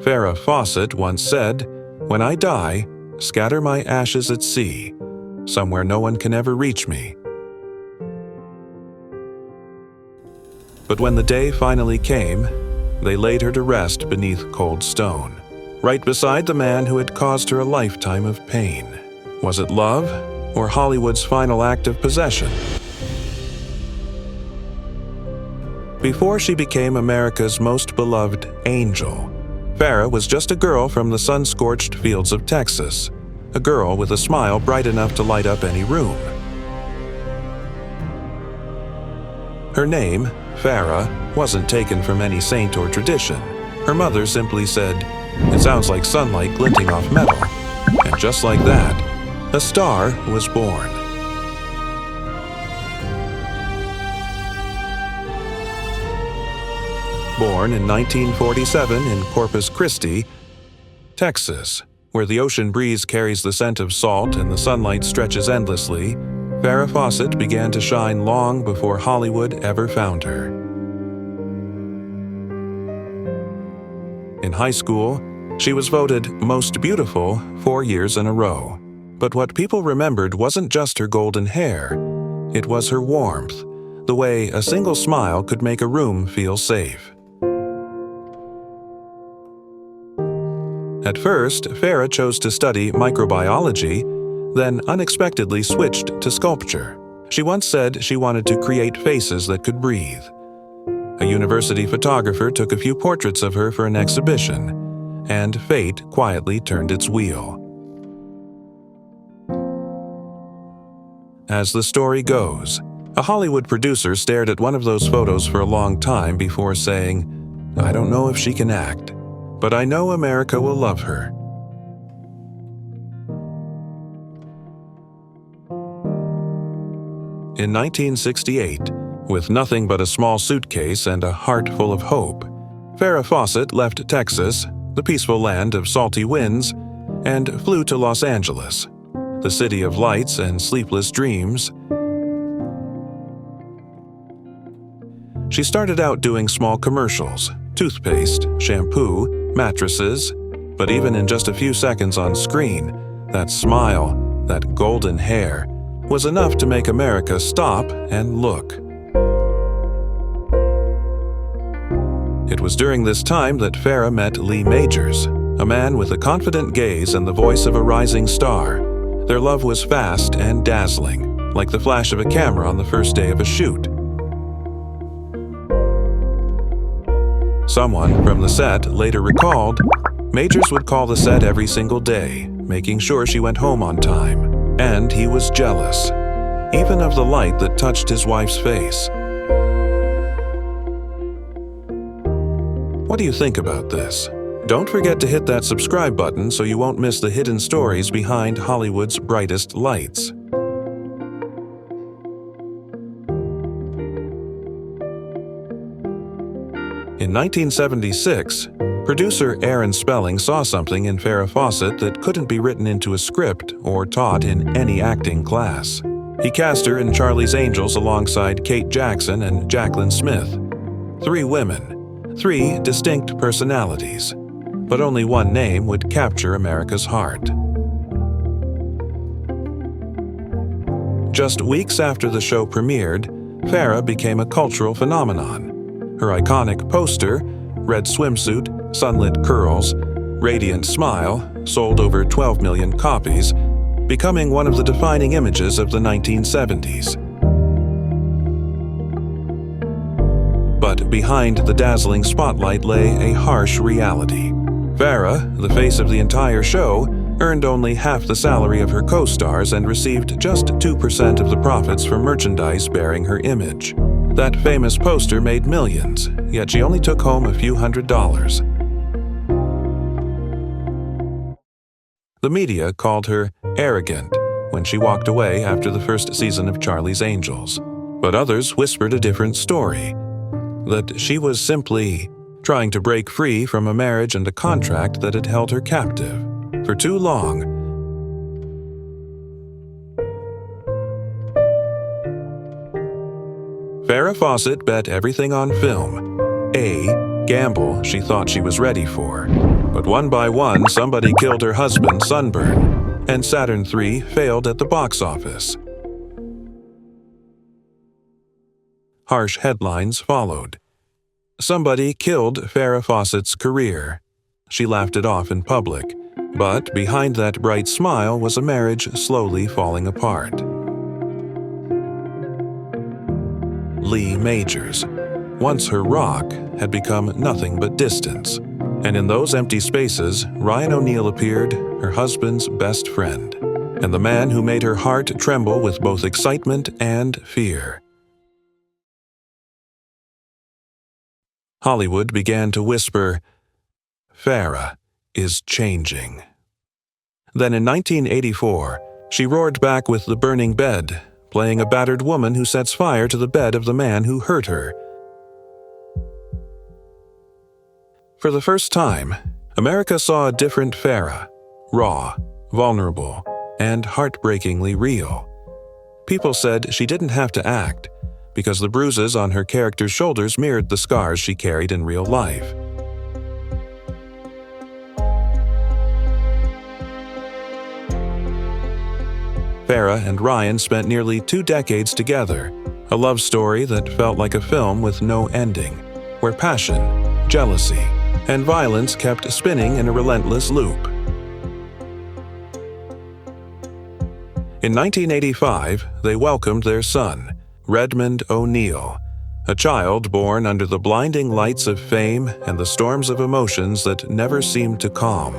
Farrah Fawcett once said, "When I die, scatter my ashes at sea, somewhere no one can ever reach me." But when the day finally came, they laid her to rest beneath cold stone, right beside the man who had caused her a lifetime of pain. Was it love, or Hollywood's final act of possession? Before she became America's most beloved angel, Farrah was just a girl from the sun-scorched fields of Texas, a girl with a smile bright enough to light up any room. Her name, Farrah, wasn't taken from any saint or tradition. Her mother simply said, "It sounds like sunlight glinting off metal." And just like that, a star was born. Born in 1947 in Corpus Christi, Texas, where the ocean breeze carries the scent of salt and the sunlight stretches endlessly, Farrah Fawcett began to shine long before Hollywood ever found her. In high school, she was voted Most Beautiful 4 years in a row. But what people remembered wasn't just her golden hair. It was her warmth, the way a single smile could make a room feel safe. At first, Farrah chose to study microbiology, then unexpectedly switched to sculpture. She once said she wanted to create faces that could breathe. A university photographer took a few portraits of her for an exhibition, and fate quietly turned its wheel. As the story goes, a Hollywood producer stared at one of those photos for a long time before saying, "I don't know if she can act, but I know America will love her." In 1968, with nothing but a small suitcase and a heart full of hope, Farrah Fawcett left Texas, the peaceful land of salty winds, and flew to Los Angeles, the city of lights and sleepless dreams. She started out doing small commercials, toothpaste, shampoo, mattresses, but even in just a few seconds on screen, that smile, that golden hair, was enough to make America stop and look. It was during this time that Farrah met Lee Majors, a man with a confident gaze and the voice of a rising star. Their love was fast and dazzling, like the flash of a camera on the first day of a shoot. Someone from the set later recalled, Majors would call the set every single day, making sure she went home on time. And he was jealous, even of the light that touched his wife's face. What do you think about this? Don't forget to hit that subscribe button so you won't miss the hidden stories behind Hollywood's brightest lights. In 1976, producer Aaron Spelling saw something in Farrah Fawcett that couldn't be written into a script or taught in any acting class. He cast her in Charlie's Angels alongside Kate Jackson and Jaclyn Smith. 3 women, 3 distinct personalities, but only one name would capture America's heart. Just weeks after the show premiered, Farrah became a cultural phenomenon. Her iconic poster, red swimsuit, sunlit curls, radiant smile, sold over 12 million copies, becoming one of the defining images of the 1970s. But behind the dazzling spotlight lay a harsh reality. Farrah, the face of the entire show, earned only half the salary of her co-stars and received just 2% of the profits from merchandise bearing her image. That famous poster made millions, yet she only took home a few $100s. The media called her arrogant when she walked away after the first season of Charlie's Angels. But others whispered a different story, that she was simply trying to break free from a marriage and a contract that had held her captive for too long. Farrah Fawcett bet everything on film. A, gamble she thought she was ready for. But one by one, somebody killed her husband, Sunburn, and Saturn III failed at the box office. Harsh headlines followed. Somebody killed Farrah Fawcett's career. She laughed it off in public, but behind that bright smile was a marriage slowly falling apart. Lee Majors, once her rock, had become nothing but distance. And in those empty spaces, Ryan O'Neal appeared, her husband's best friend, and the man who made her heart tremble with both excitement and fear. Hollywood began to whisper, "Farrah is changing." Then in 1984, she roared back with The Burning Bed, playing a battered woman who sets fire to the bed of the man who hurt her. For the first time, America saw a different Farrah, raw, vulnerable, and heartbreakingly real. People said she didn't have to act, because the bruises on her character's shoulders mirrored the scars she carried in real life. Farrah and Ryan spent nearly 2 decades together, a love story that felt like a film with no ending, where passion, jealousy, and violence kept spinning in a relentless loop. In 1985, they welcomed their son, Redmond O'Neal, a child born under the blinding lights of fame and the storms of emotions that never seemed to calm.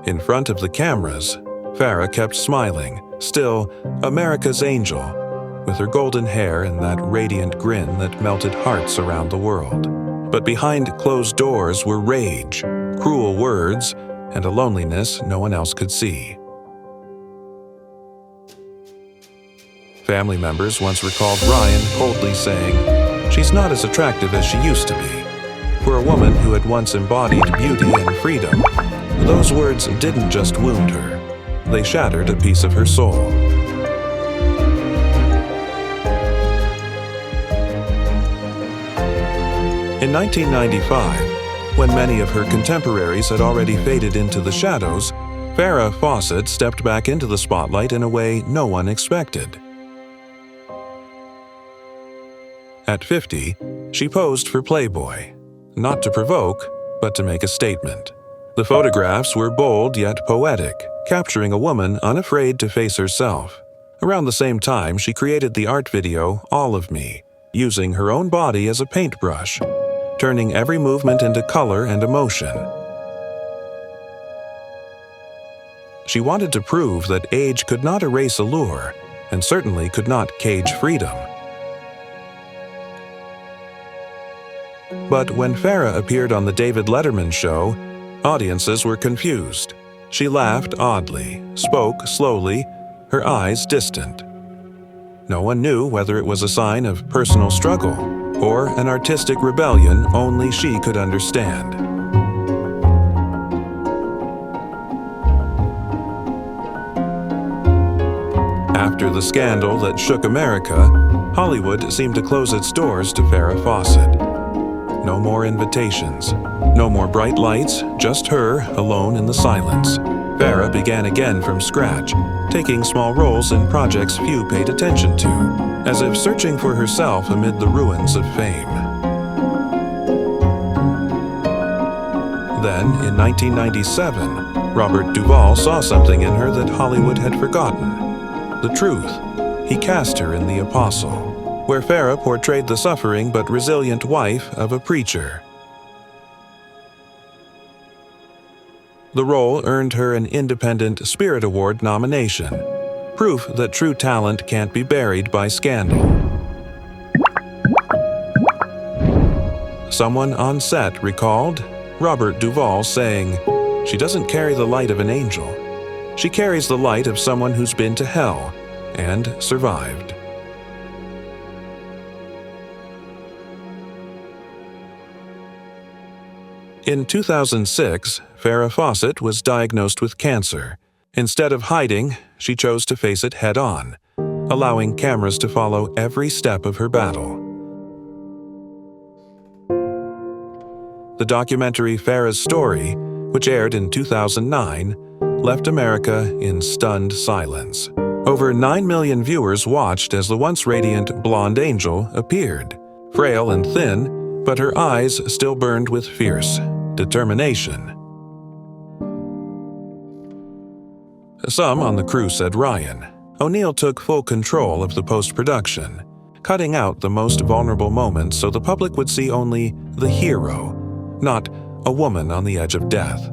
In front of the cameras, Farrah kept smiling, still America's angel, with her golden hair and that radiant grin that melted hearts around the world. But behind closed doors were rage, cruel words, and a loneliness no one else could see. Family members once recalled Ryan coldly saying, "She's not as attractive as she used to be." For a woman who had once embodied beauty and freedom, those words didn't just wound her, they shattered a piece of her soul. In 1995, when many of her contemporaries had already faded into the shadows, Farrah Fawcett stepped back into the spotlight in a way no one expected. At 50, she posed for Playboy, not to provoke, but to make a statement. The photographs were bold yet poetic, capturing a woman unafraid to face herself. Around the same time, she created the art video All of Me, using her own body as a paintbrush, turning every movement into color and emotion. She wanted to prove that age could not erase allure, and certainly could not cage freedom. But when Farrah appeared on the David Letterman show, audiences were confused. She laughed oddly, spoke slowly, her eyes distant. No one knew whether it was a sign of personal struggle or an artistic rebellion only she could understand. After the scandal that shook America, Hollywood seemed to close its doors to Farrah Fawcett. No more invitations, no more bright lights, just her alone in the silence. Farrah began again from scratch, taking small roles in projects few paid attention to, as if searching for herself amid the ruins of fame. Then, in 1997, Robert Duvall saw something in her that Hollywood had forgotten. The truth. He cast her in The Apostle, where Farrah portrayed the suffering but resilient wife of a preacher. The role earned her an Independent Spirit Award nomination, proof that true talent can't be buried by scandal. Someone on set recalled Robert Duvall saying, "She doesn't carry the light of an angel. She carries the light of someone who's been to hell and survived." In 2006, Farrah Fawcett was diagnosed with cancer. Instead of hiding, she chose to face it head-on, allowing cameras to follow every step of her battle. The documentary Farrah's Story, which aired in 2009, left America in stunned silence. Over 9 million viewers watched as the once radiant blonde angel appeared, frail and thin, but her eyes still burned with fierce determination. Some on the crew said Ryan. O'Neal took full control of the post-production, cutting out the most vulnerable moments so the public would see only the hero, not a woman on the edge of death.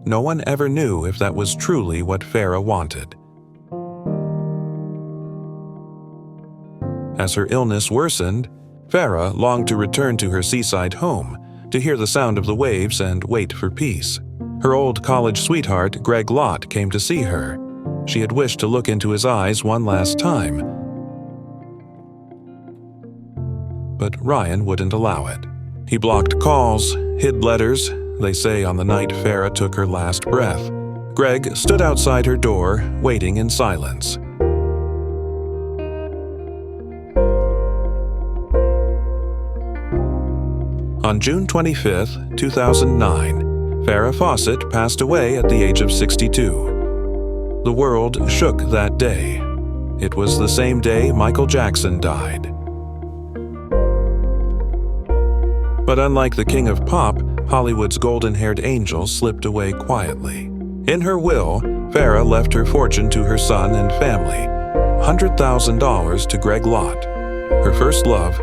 No one ever knew if that was truly what Farrah wanted. As her illness worsened, Farrah longed to return to her seaside home, to hear the sound of the waves and wait for peace. Her old college sweetheart, Greg Lott, came to see her. She had wished to look into his eyes one last time, but Ryan wouldn't allow it. He blocked calls, hid letters, they say on the night Farrah took her last breath. Greg stood outside her door, waiting in silence. On June 25, 2009, Farrah Fawcett passed away at the age of 62. The world shook that day. It was the same day Michael Jackson died. But unlike the king of pop, Hollywood's golden-haired angel slipped away quietly. In her will, Farrah left her fortune to her son and family, $100,000 to Greg Lott, her first love,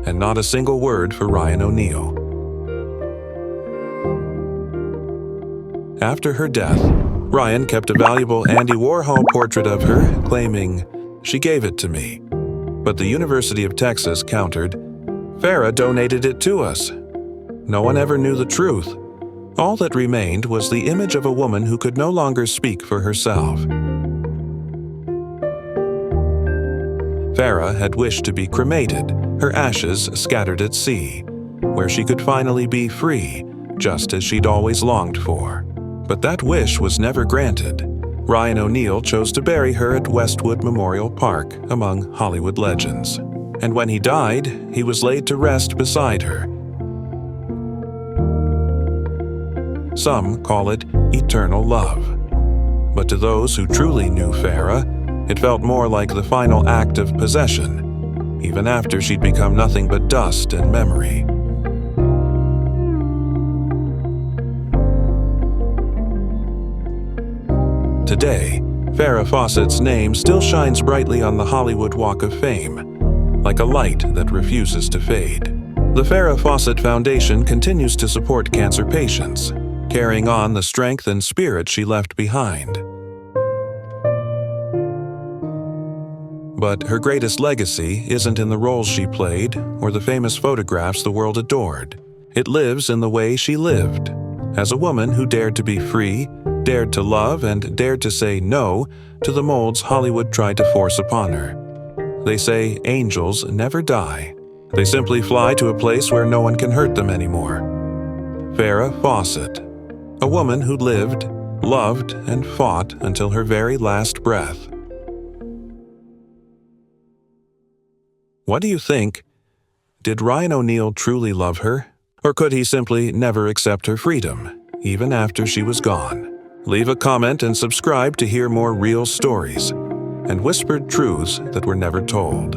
and not a single word for Ryan O'Neal. After her death, Ryan kept a valuable Andy Warhol portrait of her, claiming, "She gave it to me." But the University of Texas countered, "Farrah donated it to us." No one ever knew the truth. All that remained was the image of a woman who could no longer speak for herself. Farrah had wished to be cremated, her ashes scattered at sea, where she could finally be free, just as she'd always longed for. But that wish was never granted. Ryan O'Neal chose to bury her at Westwood Memorial Park, among Hollywood legends. And when he died, he was laid to rest beside her. Some call it eternal love. But to those who truly knew Farrah, it felt more like the final act of possession, even after she'd become nothing but dust and memory. Today, Farrah Fawcett's name still shines brightly on the Hollywood Walk of Fame, like a light that refuses to fade. The Farrah Fawcett Foundation continues to support cancer patients, carrying on the strength and spirit she left behind. But her greatest legacy isn't in the roles she played or the famous photographs the world adored. It lives in the way she lived, as a woman who dared to be free, dared to love, and dared to say no to the molds Hollywood tried to force upon her. They say angels never die. They simply fly to a place where no one can hurt them anymore. Farrah Fawcett, a woman who lived, loved, and fought until her very last breath. What do you think? Did Ryan O'Neal truly love her? Or could he simply never accept her freedom, even after she was gone? Leave a comment and subscribe to hear more real stories and whispered truths that were never told.